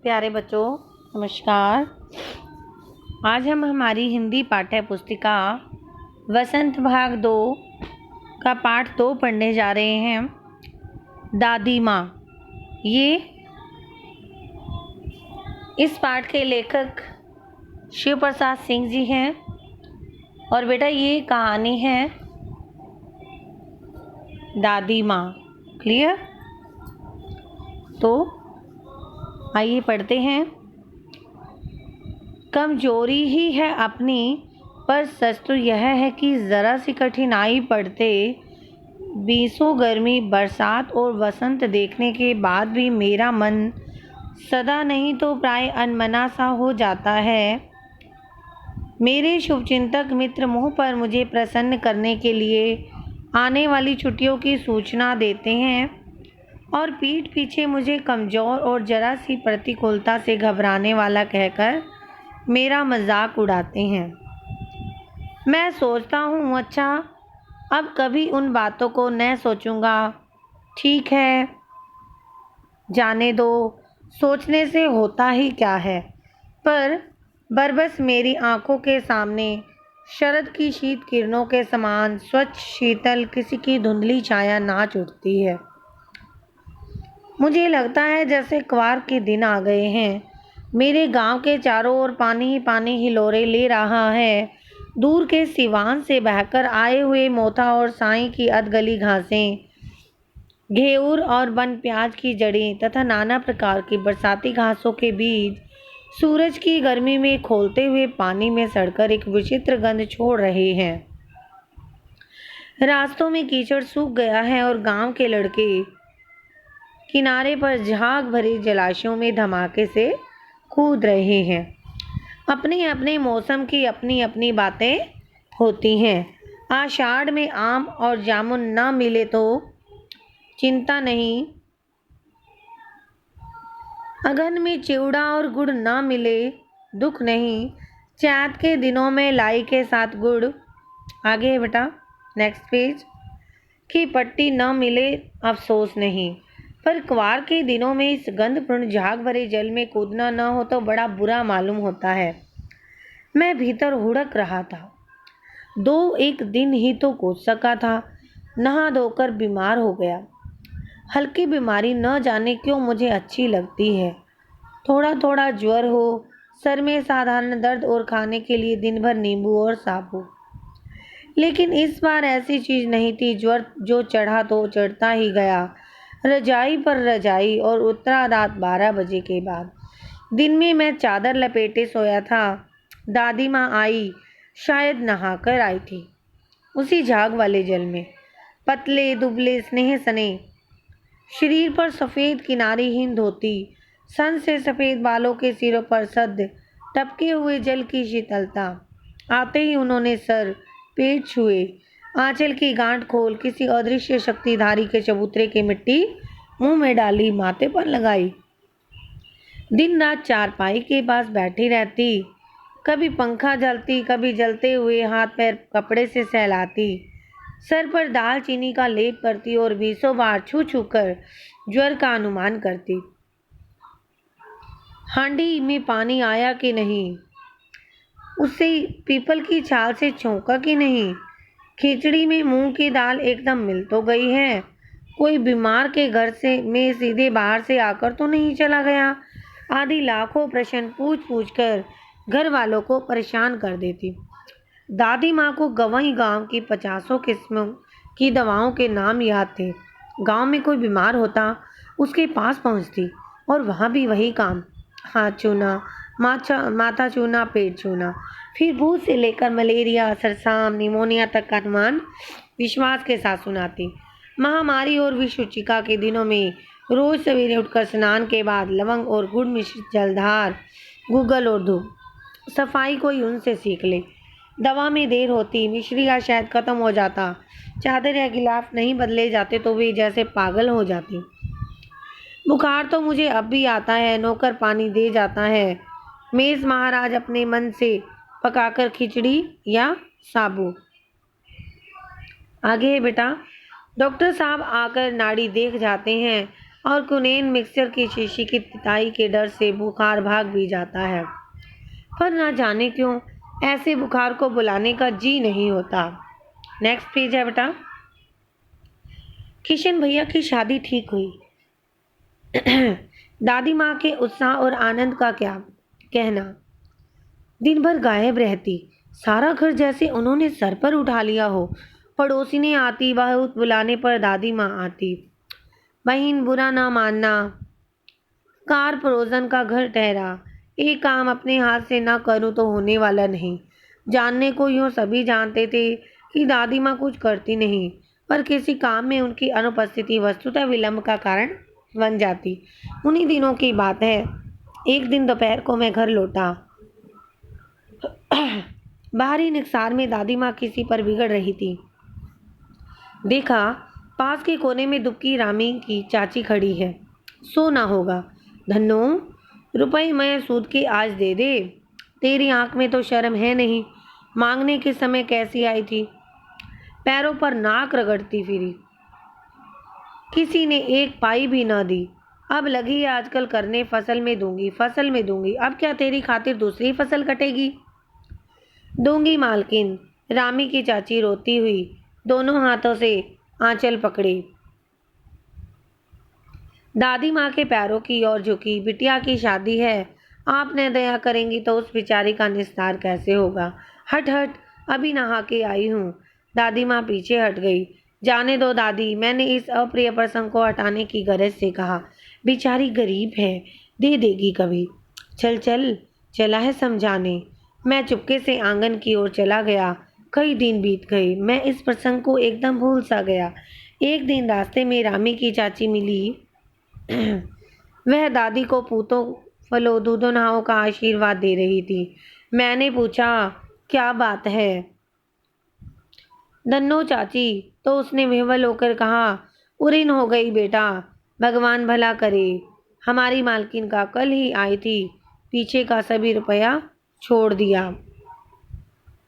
प्यारे बच्चों, नमस्कार। आज हम हमारी हिंदी पाठ्य पुस्तिका वसंत भाग 2 का पाठ 2 पढ़ने जा रहे हैं। दादी माँ। ये इस पाठ के लेखक शिव प्रसाद सिंह जी हैं और बेटा ये कहानी है दादी माँ। क्लियर? तो आइए पढ़ते हैं। कमजोरी ही है अपनी, पर सच तो यह है कि ज़रा सी कठिनाई पड़ते बीसों गर्मी, बरसात और वसंत देखने के बाद भी मेरा मन सदा नहीं तो प्राय अनमना सा हो जाता है। मेरे शुभचिंतक मित्र मुँह पर मुझे प्रसन्न करने के लिए आने वाली छुट्टियों की सूचना देते हैं और पीठ पीछे मुझे कमज़ोर और जरा सी प्रतिकूलता से घबराने वाला कहकर मेरा मजाक उड़ाते हैं। मैं सोचता हूँ, अच्छा अब कभी उन बातों को न सोचूंगा। ठीक है, जाने दो, सोचने से होता ही क्या है। पर बरबस मेरी आंखों के सामने शरद की शीत किरणों के समान स्वच्छ शीतल किसी की धुंधली छाया नाच उठती है। मुझे लगता है जैसे क्वार के दिन आ गए हैं। मेरे गांव के चारों ओर पानी ही पानी हिलोरे ले रहा है। दूर के सिवान से बहकर आए हुए मोथा और साई की अधगली घासें, घेऊर और वन प्याज की जड़ें तथा नाना प्रकार की बरसाती घासों के बीज सूरज की गर्मी में खोलते हुए पानी में सड़कर एक विचित्र गंध छोड़ रहे हैं। रास्तों में कीचड़ सूख गया है और गांव के लड़के किनारे पर झाग भरे जलाशयों में धमाके से कूद रहे हैं। अपने अपने मौसम की अपनी अपनी बातें होती हैं। आषाढ़ में आम और जामुन ना मिले तो चिंता नहीं, अगहन में चिवड़ा और गुड़ ना मिले दुख नहीं, चैत के दिनों में लाई के साथ गुड़, आगे है बेटा नेक्स्ट पेज, की पट्टी न मिले अफसोस नहीं। पर क्वार के दिनों में इस गंधपूर्ण झाग भरे जल में कूदना न हो तो बड़ा बुरा मालूम होता है। मैं भीतर हुड़क रहा था। 2-1 दिन ही तो कूद सका था। नहा धोकर बीमार हो गया। हल्की बीमारी न जाने क्यों मुझे अच्छी लगती है। थोड़ा थोड़ा ज्वर हो, सर में साधारण दर्द और खाने के लिए दिन भर नींबू और साबु। लेकिन इस बार ऐसी चीज नहीं थी। ज्वर जो चढ़ा तो चढ़ता ही गया, रजाई पर रजाई, और उतरा रात 12 बजे के बाद। दिन में मैं चादर लपेटे सोया था। दादी माँ आई, शायद नहाकर आई थी उसी झाग वाले जल में। पतले दुबले स्नेह सने शरीर पर सफ़ेद किनारीहीन धोती, सन से सफ़ेद बालों के सिरों पर सद टपके हुए जल की शीतलता। आते ही उन्होंने सर पेट छुए, आंचल की गांठ खोल किसी अदृश्य शक्तिधारी के चबूतरे की मिट्टी मुंह में डाली, माथे पर लगाई। दिन रात चारपाई के पास बैठी रहती, कभी पंखा जलती, कभी जलते हुए हाथ पैर कपड़े से सहलाती, सर पर दालचीनी का लेप करती और 20 बार छू छू कर ज्वर का अनुमान करती। हांडी में पानी आया कि नहीं, उससे पीपल की छाल से छोंका कि नहीं, खिचड़ी में मूंग की दाल एकदम मिल तो गई है, कोई बीमार के घर से में सीधे बाहर से आकर तो नहीं चला गया, आदि लाखों प्रश्न पूछ पूछ कर घर वालों को परेशान कर देती। दादी माँ को गवाही गांव की 50 किस्मों की दवाओं के नाम याद थे। गांव में कोई बीमार होता, उसके पास पहुँचती और वहाँ भी वही काम, हाथ छूना, माथा छूना, पेट छूना। फिर भूत से लेकर मलेरिया, सरसाम, निमोनिया तक का अनुमान विश्वास के साथ सुनाती। महामारी और विषुचिका के दिनों में रोज सवेरे उठकर स्नान के बाद लवंग और गुड़ मिश्रित जलधार, गूगल और धूप, सफाई कोई उनसे सीख ले। दवा में देर होती, मिश्री या शहद खत्म हो जाता, चादर या गिलाफ नहीं बदले जाते तो वे जैसे पागल हो जाती। बुखार तो मुझे अब भी आता है, नौकर पानी दे जाता है, मेज महाराज अपने मन से पकाकर खिचड़ी या साबू। आगे है बेटा, डॉक्टर साहब आकर नाड़ी देख जाते हैं, और कुनेन मिक्सचर की शीशी की तिताई के डर से बुखार भाग भी जाता है। पर ना जाने क्यों ऐसे बुखार को बुलाने का जी नहीं होता। नेक्स्ट पेज है बेटा। किशन भैया की शादी ठीक हुई। दादी माँ के उत्साह और आनंद का क्या कहना। दिन भर गायब रहती, सारा घर जैसे उन्होंने सर पर उठा लिया हो। पड़ोसी ने आती, बहुत बुलाने पर दादी माँ आती। बहन बुरा ना मानना, कार परोजन का घर ठहरा। एक काम अपने हाथ से ना करूं तो होने वाला नहीं। जानने को यूं सभी जानते थे कि दादी माँ कुछ करती नहीं, पर किसी काम में उनकी अनुपस्थिति वस्तुतः विलंब का कारण बन जाती। उन्हीं दिनों की बात है। एक दिन दोपहर को मैं घर लौटा। बाहरी निकसार में दादी माँ किसी पर बिगड़ रही थी। देखा, पास के कोने में दुबकी रामी की चाची खड़ी है। सोना होगा। धन्नो, रुपए मैं सूद के आज दे दे। तेरी आंख में तो शर्म है नहीं। मांगने के समय कैसी आई थी, पैरों पर नाक रगड़ती फिरी। किसी ने एक पाई भी ना दी। अब लगी है आजकल करने, फसल में दूंगी, फसल में दूंगी। अब क्या तेरी खातिर दूसरी फसल कटेगी। दूंगी मालकिन, रामी की चाची रोती हुई दोनों हाथों से आंचल पकड़ी। दादी माँ के पैरों की ओर झुकी। बिटिया की शादी है, आप न दया करेंगी तो उस बेचारी का निस्तार कैसे होगा। हट हट, अभी नहा के आई हूँ। दादी माँ पीछे हट गई। जाने दो दादी, मैंने इस अप्रिय प्रसंग को हटाने की गरज से कहा। बेचारी गरीब है, दे देगी कभी। चल चल, चला है समझाने। मैं चुपके से आंगन की ओर चला गया। कई दिन बीत गए, मैं इस प्रसंग को एकदम भूल सा गया। एक दिन रास्ते में रामी की चाची मिली। वह दादी को पूतों फलों दूधों का आशीर्वाद दे रही थी। मैंने पूछा, क्या बात है धन्नो चाची, तो उसने विह्वल होकर कहा, उरीन हो गई बेटा, भगवान भला करे। हमारी मालकिन का कल ही आई थी, पीछे का सभी रुपया छोड़ दिया।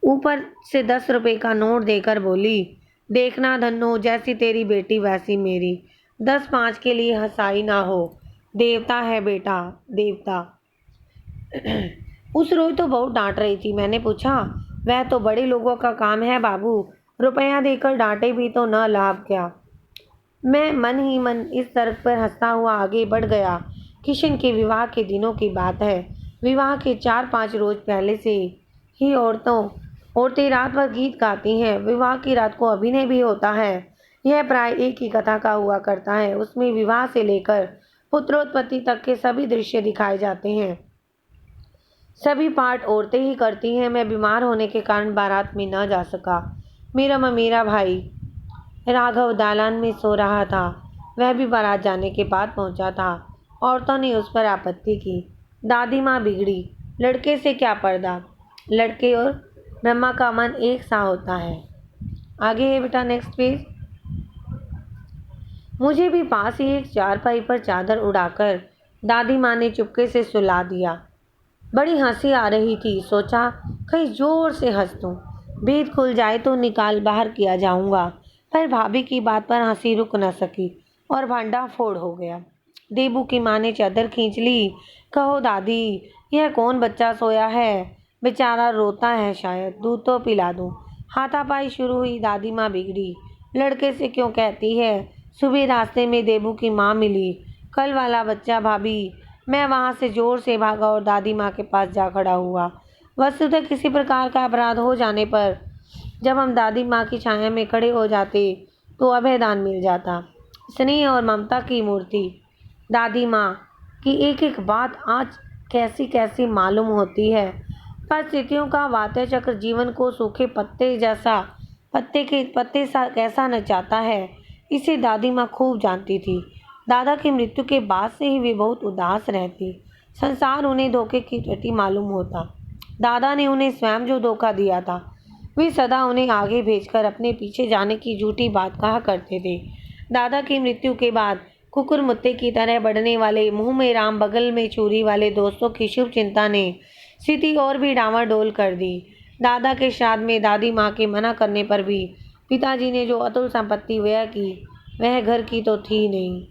ऊपर से 10 रुपए का नोट देकर बोली, देखना धन्नो, जैसी तेरी बेटी वैसी मेरी। 10-5 के लिए हंसाई ना हो। देवता है बेटा, देवता। उस रोज तो बहुत डांट रही थी। मैंने पूछा, वह तो बड़े लोगों का काम है बाबू, रुपया देकर डांटे भी तो न लाभ क्या। मैं मन ही मन इस तर्क पर हंसता हुआ आगे बढ़ गया। किशन के विवाह के दिनों की बात है। विवाह के 4-5 रोज पहले से ही औरतें रात भर गीत गाती हैं। विवाह की रात को अभिनय भी होता है। यह प्राय एक ही कथा का हुआ करता है। उसमें विवाह से लेकर पुत्रोत्पत्ति तक के सभी दृश्य दिखाए जाते हैं। सभी पाठ औरतें ही करती हैं। मैं बीमार होने के कारण बारात में न जा सका। मेरा भाई राघव दालान में सो रहा था। वह भी बारात जाने के बाद पहुंचा था। औरतों ने उस पर आपत्ति की। दादी माँ बिगड़ी। लड़के से क्या पर्दा, लड़के और ब्रह्मा का मन एक सा होता है। आगे है बेटा, नेक्स्ट पेज। मुझे भी पास ही एक चारपाई पर चादर उड़ाकर दादी माँ ने चुपके से सुला दिया। बड़ी हंसी आ रही थी। सोचा कहीं जोर से हंस दूं, भेद खुल जाए तो निकाल बाहर किया जाऊंगा। पर भाभी की बात पर हंसी रुक न सकी और भांडा फोड़ हो गया। देबू की माँ ने चादर खींच ली। कहो दादी, यह कौन बच्चा सोया है, बेचारा रोता है, शायद दूध तो पिला दूं। हाथापाई शुरू हुई। दादी माँ बिगड़ी। लड़के से क्यों कहती है। सुबह रास्ते में देबू की माँ मिली। कल वाला बच्चा भाभी। मैं वहाँ से जोर से भागा और दादी माँ के पास जा खड़ा हुआ। वस्तुतः किसी प्रकार का अपराध हो जाने पर जब हम दादी माँ की छाया में खड़े हो जाते तो अभयदान मिल जाता। स्नेह और ममता की मूर्ति दादी माँ की एक एक बात आज कैसी कैसी मालूम होती है। परिस्थितियों का वात्य चक्र जीवन को सूखे पत्ते सा कैसा नचाता है, इसे दादी माँ खूब जानती थी। दादा की मृत्यु के बाद से ही वे बहुत उदास रहती। संसार उन्हें धोखे की टट्टी मालूम होता। दादा ने उन्हें स्वयं जो धोखा दिया था, वे सदा उन्हें आगे भेजकर अपने पीछे जाने की झूठी बात कहा करते थे। दादा की मृत्यु के बाद कुकुर मुत्ते की तरह बढ़ने वाले, मुंह में राम बगल में चूरी वाले दोस्तों की शुभ चिंता ने स्थिति और भी डामाडोल कर दी। दादा के श्राद्ध में दादी माँ के मना करने पर भी पिताजी ने जो अतुल संपत्ति व्यय की, वह घर की तो थी नहीं।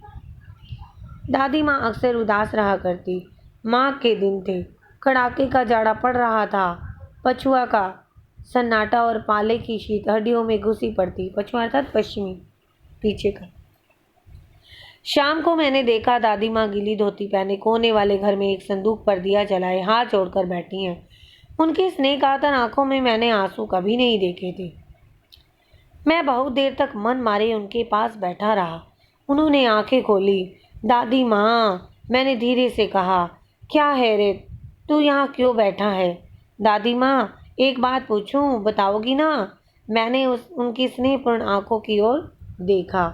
दादी माँ अक्सर उदास रहा करती। माघ के दिन थे, कड़ाके का जाड़ा पड़ रहा था। पछुआ का सन्नाटा और पाले की शीत हड्डियों में घुसी पड़ती। पछुआ अर्थात पश्चिमी, पीछे का। शाम को मैंने देखा दादी माँ गीली धोती पहने कोने वाले घर में एक संदूक पर दिया जलाए हाथ जोड़कर बैठी हैं। उनकी स्नेहकातर आंखों में मैंने आंसू कभी नहीं देखे थे। मैं बहुत देर तक मन मारे उनके पास बैठा रहा। उन्होंने आंखें खोली। दादी माँ, मैंने धीरे से कहा, क्या है रे, तू यहाँ क्यों बैठा है? दादी माँ, एक बात पूछूं, बताओगी ना? मैंने उनकी स्नेहपूर्ण आंखों की ओर देखा।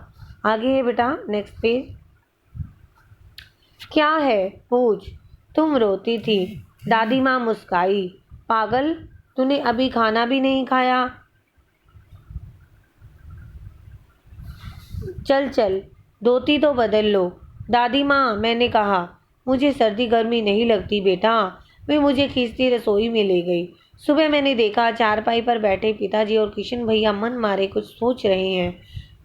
आगे है बेटा, नेक्स्ट पेज। क्या है? पूछ। तुम रोती थी। दादी माँ मुस्काई। पागल, तूने अभी खाना भी नहीं खाया। चल चल, धोती तो बदल लो। दादी माँ, मैंने कहा, मुझे सर्दी गर्मी नहीं लगती बेटा। वे मुझे खींचती रसोई में ले गई। सुबह मैंने देखा चारपाई पर बैठे पिताजी और किशन भैया मन मारे कुछ सोच रहे हैं।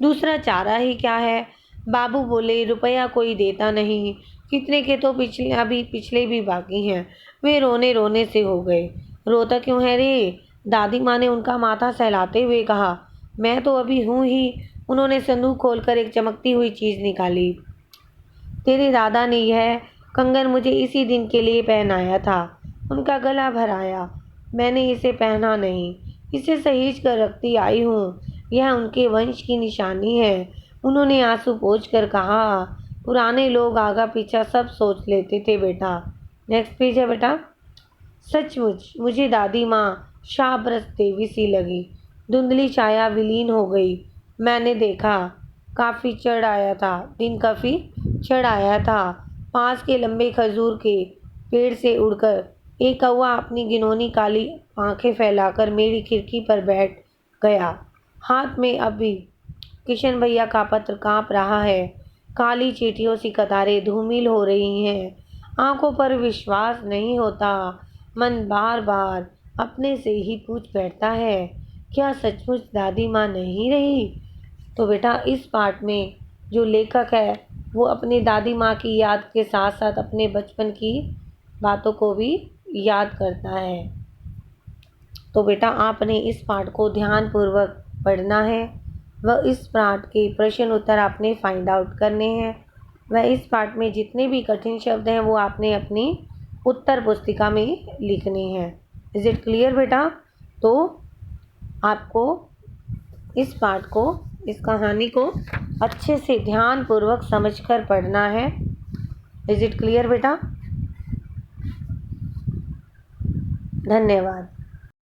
दूसरा चारा ही क्या है? बाबू बोले, रुपया कोई देता नहीं, कितने के तो पिछले भी बाकी हैं। वे रोने रोने से हो गए। रोता क्यों है रे? दादी माँ ने उनका माथा सहलाते हुए कहा। मैं तो अभी हूँ ही। उन्होंने संदूक खोलकर एक चमकती हुई चीज़ निकाली। तेरे दादा ने यह कंगन मुझे इसी दिन के लिए पहनाया था। उनका गला भराया। मैंने इसे पहना नहीं, इसे सहेज कर रखती आई हूँ। यह उनके वंश की निशानी है। उन्होंने आंसू पोंछ कर कहा। पुराने लोग आगा पीछा सब सोच लेते थे बेटा। नेक्स्ट पेज है बेटा। सचमुच मुझे दादी माँ शाबरस देवी सी लगी। धुंधली छाया विलीन हो गई। मैंने देखा काफ़ी चढ़ आया था, दिन काफ़ी चढ़ आया था। पास के लंबे खजूर के पेड़ से उड़कर एक कौवा अपनी घिनौनी काली आंखें फैलाकर मेरी खिड़की पर बैठ गया। हाथ में अभी किशन भैया का पत्र कांप रहा है। काली चींटियों सी कतारें धूमिल हो रही हैं। आंखों पर विश्वास नहीं होता। मन बार बार अपने से ही पूछ बैठता है, क्या सचमुच दादी माँ नहीं रही? तो बेटा इस पार्ट में जो लेखक है वो अपनी दादी माँ की याद के साथ साथ अपने बचपन की बातों को भी याद करता है। तो बेटा आपने इस पार्ट को ध्यानपूर्वक पढ़ना है व इस पार्ट के प्रश्न उत्तर आपने फाइंड आउट करने हैं। वह इस पार्ट में जितने भी कठिन शब्द हैं वो आपने अपनी उत्तर पुस्तिका में लिखने हैं। इज इट क्लियर बेटा? तो आपको इस पार्ट को, इस कहानी को अच्छे से ध्यानपूर्वक समझकर पढ़ना है। इज इट क्लियर बेटा? धन्यवाद।